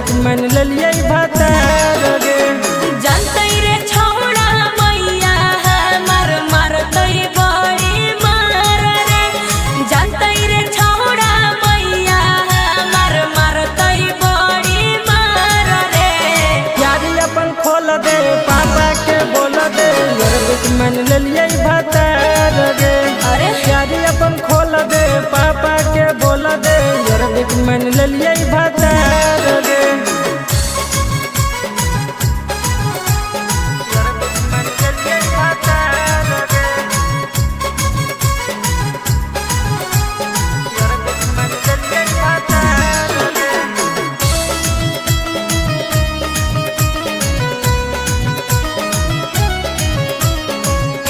Arabic मन ललिए भातार गे। जानते रे छौड़ा मैया हमर मारतई बड़ी मार रे। जानते रे छौड़ा मैया हमर मारतई बड़ी मार रे। यारी अपन खोल दे पापा के बोल दे अरबिक मन ललिए भातार गे। अरे यारी अपन खोल दे पापा के बोल दे अरबिक मन ललिए भातार गे। अरबिक मन ललिए भातार गे। अरबिक मन ललिए भातार गे।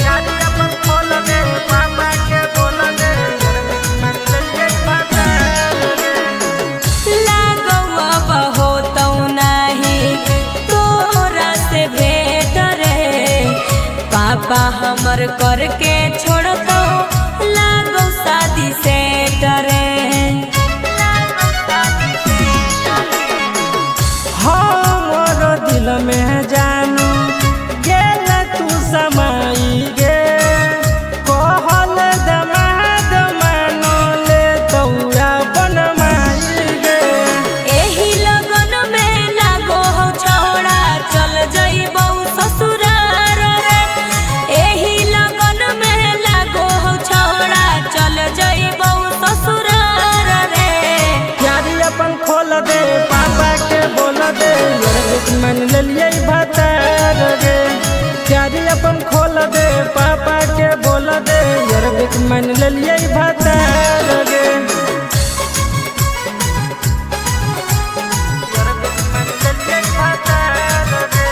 यारी अपन खोल दे पापा के बोल दे अरबिक मन ललिए भातार गे। लागौआ बहुतौ नाही तोरा से भेट रे। पापा हमर करके छोड़तो लागौ शादी से डरे। हमर दिल में जानू गेल तू समाई गे। कहल दमाद मानो ले तौरा बनमाई गे। एही लगन में लागो हो छौड़ा चल जइबौ ससुरार रे। एही लगन में लागो हो छौड़ा चल जइबौ ससुरार रे। यारी अपन खोल दे पापा के बोल दे अरबिक मन ललिए भातार गे। यारी अपन खोल दे पापा के बोल दे अरबिक मन ललिए भातार गे। अरबिक मन ललिए भातार गे।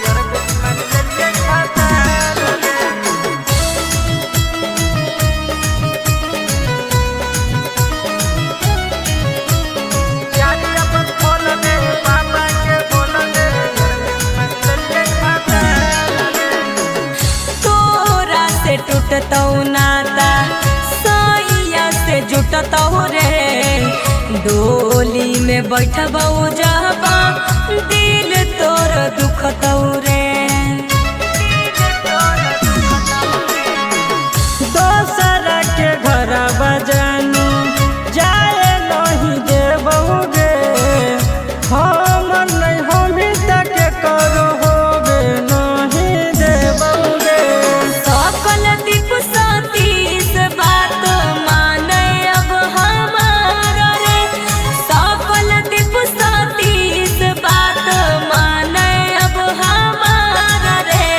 अरबिक मन ललिए भातार गे। यारी अपन खोल दे पापा के बोल दे अरबिक मन ललिए भातार गे। तोरा से टूटतौ नाता सैया से जुटतौ रे। डोली में बैठबौ जहबा दिल तोर दुखतौ रे। दोसरा के घर बजानू जाए नहीं देबोगे। हम नहीं हमी तक करो होगे नहीं देबोगे। सकल दीप सतीश बात माने अब हमार रे। सकल दीप सतीश बात माने अब हमार रे।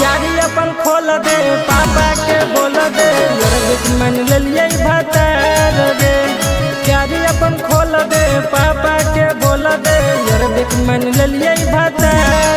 यारी अपन खोल दे पापा के बोल दे अरबिक मन ललिए भातार गे। यारी अपन खोल दे पापा के बोल दे अरबिक मन ललिए भातार